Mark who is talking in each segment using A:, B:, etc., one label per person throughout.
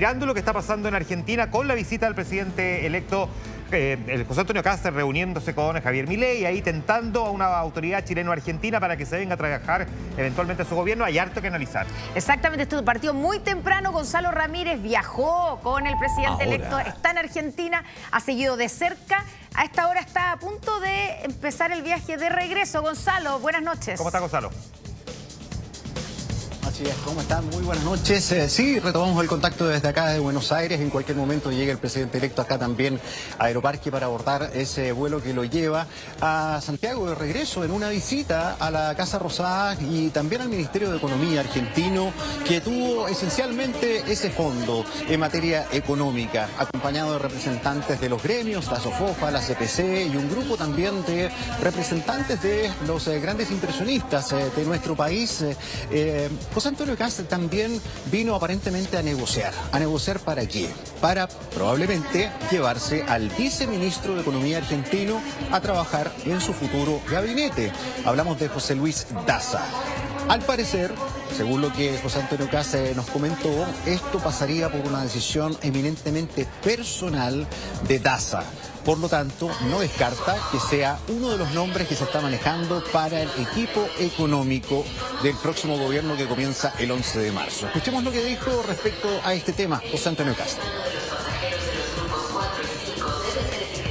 A: Mirando lo que está pasando en Argentina con la visita del presidente electo el José Antonio Kast reuniéndose con Javier Milei y ahí tentando a una autoridad chileno-argentina para que se venga a trabajar eventualmente a su gobierno, hay harto que analizar.
B: Exactamente, esto partió muy temprano. Gonzalo Ramírez viajó con el presidente electo, está en Argentina, ha seguido de cerca. A esta hora está a punto de empezar el viaje de regreso. Gonzalo, buenas noches.
A: ¿Cómo está, Gonzalo?
C: Así es, ¿cómo están? Muy buenas noches. Sí, retomamos el contacto desde acá de Buenos Aires. En cualquier momento llega el presidente electo acá también a Aeroparque para abordar ese vuelo que lo lleva a Santiago de regreso en una visita a la Casa Rosada y también al Ministerio de Economía argentino, que tuvo esencialmente ese fondo en materia económica, acompañado de representantes de los gremios, la SOFOFA, la CPC y un grupo también de representantes de los grandes inversionistas de nuestro país. José Antonio Kast también vino aparentemente a negociar. ¿A negociar para qué? Para probablemente llevarse al viceministro de Economía argentino a trabajar en su futuro gabinete. Hablamos de José Luis Daza. Al parecer, según lo que José Antonio Kast nos comentó, esto pasaría por una decisión eminentemente personal de Daza. Por lo tanto, no descarta que sea uno de los nombres que se está manejando para el equipo económico del próximo gobierno que comienza el 11 de marzo. Escuchemos lo que dijo respecto a este tema José Antonio Kast.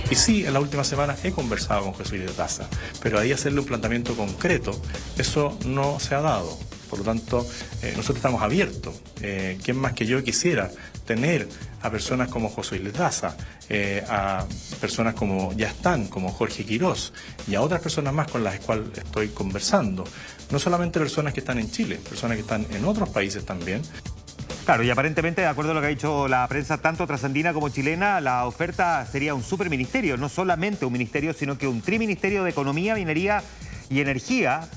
D: Y sí, en la última semana he conversado con José Luis Daza, pero ahí hacerle un planteamiento concreto, eso no se ha dado. Por lo tanto, nosotros estamos abiertos. ¿Quién más que yo quisiera tener a personas como José Luis Daza, a personas como ya están, como Jorge Quirós, y a otras personas más con las cuales estoy conversando? No solamente personas que están en Chile, personas que están en otros países también.
A: Claro, y aparentemente, de acuerdo a lo que ha dicho la prensa, tanto trasandina como chilena, la oferta sería un superministerio, no solamente un ministerio, sino que un triministerio de Economía, Minería y Energía,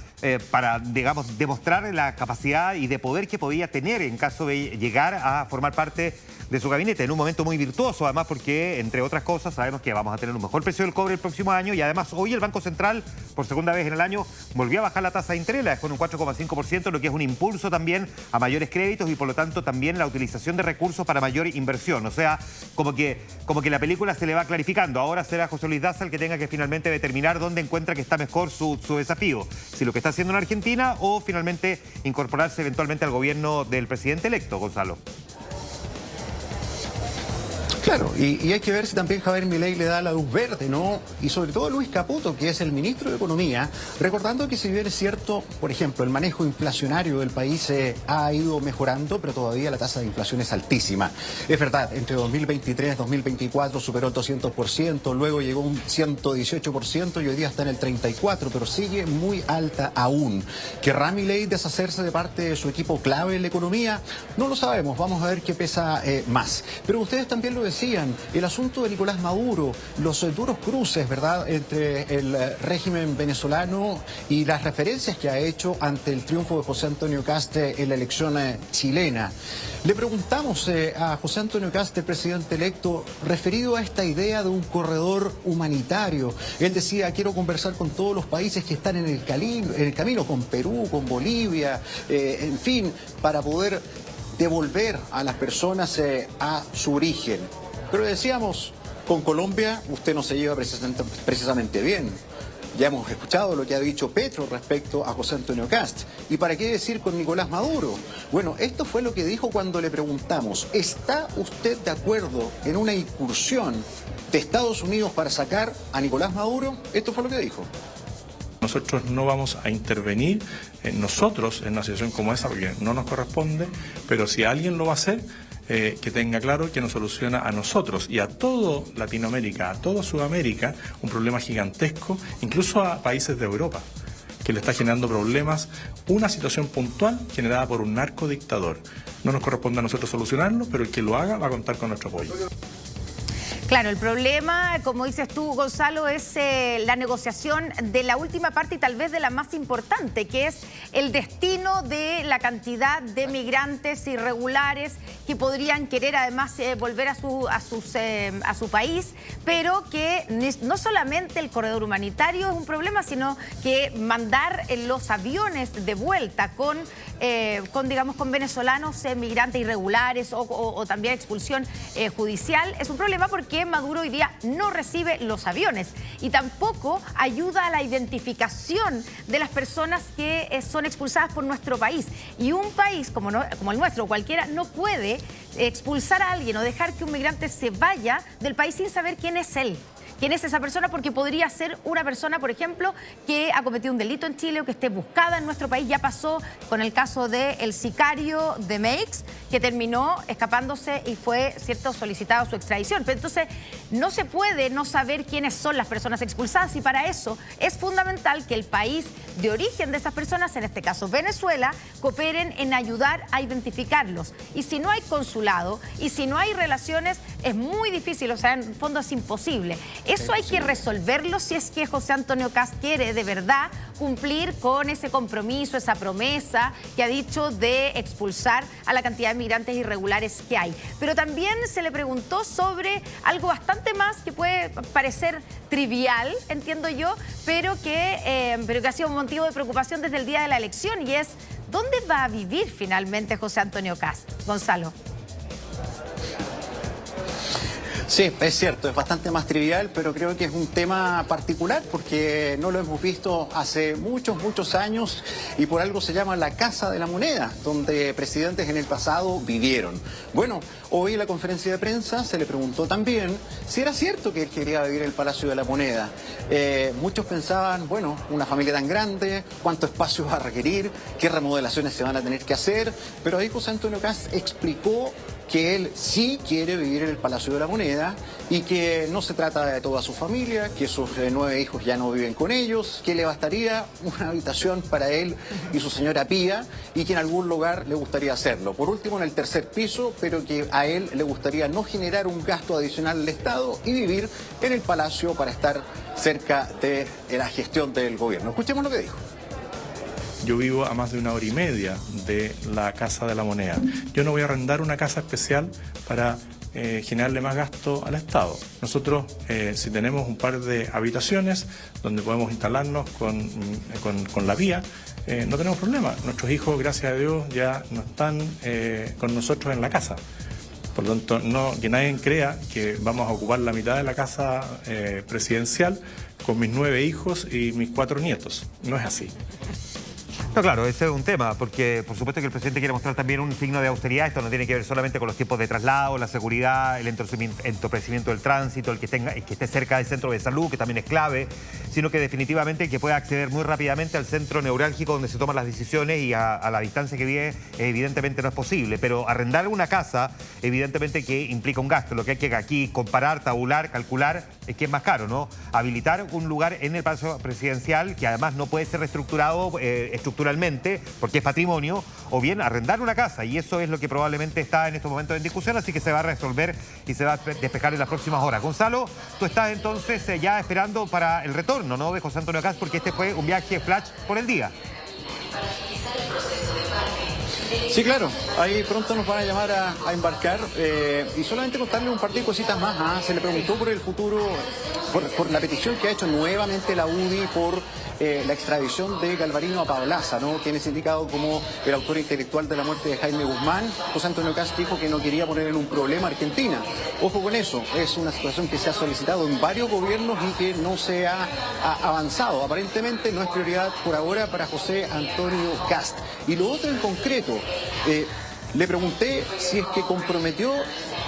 A: para, digamos, demostrar la capacidad y de poder que podía tener en caso de llegar a formar parte de su gabinete, en un momento muy virtuoso, además porque, entre otras cosas, sabemos que vamos a tener un mejor precio del cobre el próximo año y además hoy el Banco Central, por segunda vez en el año, volvió a bajar la tasa de interés, la dejó en un 4,5%, lo que es un impulso también a mayores créditos y por lo tanto también la utilización de recursos para mayor inversión. O sea, como que la película se le va clarificando. Ahora será José Luis Daza el que tenga que finalmente determinar dónde encuentra que está mejor su desafío. Si lo que está haciendo en Argentina o finalmente incorporarse eventualmente al gobierno del presidente electo, Gonzalo.
C: Claro, y hay que ver si también Javier Milei le da la luz verde, ¿no? Y sobre todo Luis Caputo, que es el ministro de Economía, recordando que si bien es cierto, por ejemplo, el manejo inflacionario del país ha ido mejorando, pero todavía la tasa de inflación es altísima. Es verdad, entre 2023 y 2024 superó el 200%, luego llegó un 118% y hoy día está en el 34%, pero sigue muy alta aún. ¿Querrá Milei deshacerse de parte de su equipo clave en la economía? No lo sabemos, vamos a ver qué pesa más. Pero ustedes también lo decían, el asunto de Nicolás Maduro, los duros cruces, ¿verdad?, entre el régimen venezolano y las referencias que ha hecho ante el triunfo de José Antonio Kast en la elección chilena. Le preguntamos a José Antonio Kast, el presidente electo, referido a esta idea de un corredor humanitario. Él decía, quiero conversar con todos los países que están en el camino, con Perú, con Bolivia, en fin, para poder devolver a las personas a su origen. Pero decíamos, con Colombia usted no se lleva precisamente bien. Ya hemos escuchado lo que ha dicho Petro respecto a José Antonio Kast. ¿Y para qué decir con Nicolás Maduro? Bueno, esto fue lo que dijo cuando le preguntamos, ¿está usted de acuerdo en una incursión de Estados Unidos para sacar a Nicolás Maduro? Esto fue lo que dijo.
D: Nosotros no vamos a intervenir nosotros en una situación como esa porque no nos corresponde, pero si alguien lo va a hacer, que tenga claro que nos soluciona a nosotros y a todo Latinoamérica, a toda Sudamérica, un problema gigantesco, incluso a países de Europa, que le está generando problemas, una situación puntual generada por un narcodictador. No nos corresponde a nosotros solucionarlo, pero el que lo haga va a contar con nuestro apoyo.
B: Claro, el problema, como dices tú, Gonzalo, es la negociación de la última parte y tal vez de la más importante, que es el destino de la cantidad de migrantes irregulares que podrían querer además volver a su país, pero que no solamente el corredor humanitario es un problema, sino que mandar los aviones de vuelta con venezolanos migrantes irregulares o también expulsión judicial es un problema, porque Maduro hoy día no recibe los aviones y tampoco ayuda a la identificación de las personas que son expulsadas por nuestro país. Y un país como el nuestro, cualquiera, no puede expulsar a alguien o dejar que un migrante se vaya del país sin saber quién es él. ¿Quién es esa persona? Porque podría ser una persona, por ejemplo, que ha cometido un delito en Chile o que esté buscada en nuestro país. Ya pasó con el caso del sicario de Meix, que terminó escapándose y fue, ¿cierto?, solicitado su extradición. Pero entonces no se puede no saber quiénes son las personas expulsadas, y para eso es fundamental que el país de origen de esas personas, en este caso Venezuela, cooperen en ayudar a identificarlos. Y si no hay consulado y si no hay relaciones, es muy difícil, o sea, en el fondo es imposible. Eso hay que resolverlo si es que José Antonio Kast quiere de verdad cumplir con ese compromiso, esa promesa que ha dicho de expulsar a la cantidad de migrantes irregulares que hay. Pero también se le preguntó sobre algo bastante más que puede parecer trivial, entiendo yo, pero que ha sido un motivo de preocupación desde el día de la elección, y es ¿dónde va a vivir finalmente José Antonio Kast? Gonzalo.
C: Sí, es cierto, es bastante más trivial, pero creo que es un tema particular porque no lo hemos visto hace muchos años, y por algo se llama la Casa de la Moneda, donde presidentes en el pasado vivieron. Bueno, hoy en la conferencia de prensa se le preguntó también si era cierto que él quería vivir en el Palacio de la Moneda. Muchos pensaban, bueno, una familia tan grande, ¿cuánto espacio va a requerir? ¿Qué remodelaciones se van a tener que hacer? Pero ahí José Antonio Kast explicó que él sí quiere vivir en el Palacio de la Moneda y que no se trata de toda su familia, que sus 9 hijos ya no viven con ellos, que le bastaría una habitación para él y su señora Pía, y que en algún lugar le gustaría hacerlo. Por último, en el tercer piso, pero que a él le gustaría no generar un gasto adicional al Estado y vivir en el Palacio para estar cerca de la gestión del gobierno. Escuchemos lo que dijo.
D: Yo vivo a más de 1 hora y media de la Casa de la Moneda. Yo no voy a arrendar una casa especial para generarle más gasto al Estado. Nosotros, si tenemos un par de habitaciones donde podemos instalarnos con la vía, no tenemos problema. Nuestros hijos, gracias a Dios, ya no están con nosotros en la casa. Por lo tanto, que nadie crea que vamos a ocupar la mitad de la casa presidencial con mis 9 hijos y mis 4 nietos. No es así.
A: No, claro, ese es un tema, porque por supuesto que el presidente quiere mostrar también un signo de austeridad. Esto no tiene que ver solamente con los tiempos de traslado, la seguridad, el entorpecimiento del tránsito, el que esté cerca del centro de salud, que también es clave, sino que definitivamente el que pueda acceder muy rápidamente al centro neurálgico donde se toman las decisiones y a la distancia que vive, evidentemente no es posible. Pero arrendar una casa, evidentemente que implica un gasto. Lo que hay que aquí comparar, tabular, calcular, es que es más caro, ¿no? Habilitar un lugar en el Palacio Presidencial, que además no puede ser reestructurado estructuralmente, porque es patrimonio, o bien arrendar una casa, y eso es lo que probablemente está en estos momentos en discusión, así que se va a resolver y se va a despejar en las próximas horas. Gonzalo, tú estás entonces ya esperando para el retorno, ¿no?, de José Antonio Kast, porque este fue un viaje flash por el día.
C: Sí, claro, ahí pronto nos van a llamar a embarcar, y solamente contarle un par de cositas más. Se le preguntó por el futuro, por la petición que ha hecho nuevamente la UDI por la extradición de Galvarino a Paolaza, ¿no?, quien es indicado como el autor intelectual de la muerte de Jaime Guzmán. José Antonio Kast dijo que no quería poner en un problema a Argentina. Ojo con eso, es una situación que se ha solicitado en varios gobiernos y que no se ha avanzado. Aparentemente no es prioridad por ahora para José Antonio Kast. Y lo otro en concreto, le pregunté si es que comprometió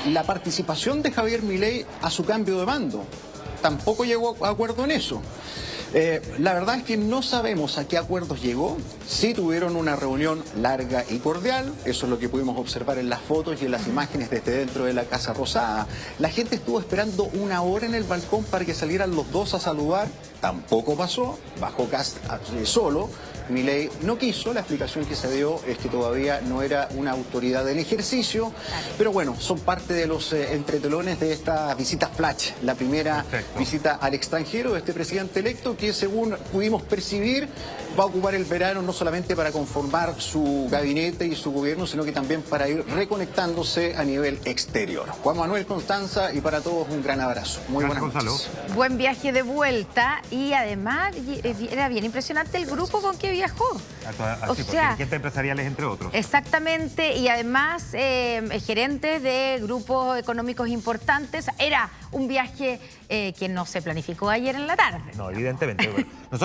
C: la participación de Javier Milei a su cambio de mando. Tampoco llegó a acuerdo en eso. La verdad es que no sabemos a qué acuerdos llegó. Sí tuvieron una reunión larga y cordial, eso es lo que pudimos observar en las fotos y en las imágenes desde dentro de la Casa Rosada. La gente estuvo esperando 1 hora en el balcón para que salieran los dos a saludar. Tampoco pasó, bajó Kast solo, Milei no quiso. La explicación que se dio es que todavía no era una autoridad del ejercicio, pero bueno, son parte de los entretelones de esta visita flash, la primera visita al extranjero de este presidente electo, que según pudimos percibir va a ocupar el verano no solamente para conformar su gabinete y su gobierno, sino que también para ir reconectándose a nivel exterior. Juan Manuel, Constanza, y para todos un gran abrazo. Muy buenas noches.
B: Buen viaje de vuelta y además era bien impresionante el grupo con que viajó.
A: O sea, dirigentes empresariales entre otros.
B: Exactamente, y además gerentes de grupos económicos importantes. Era un viaje que no se planificó ayer en la tarde.
A: No, evidentemente. Bueno,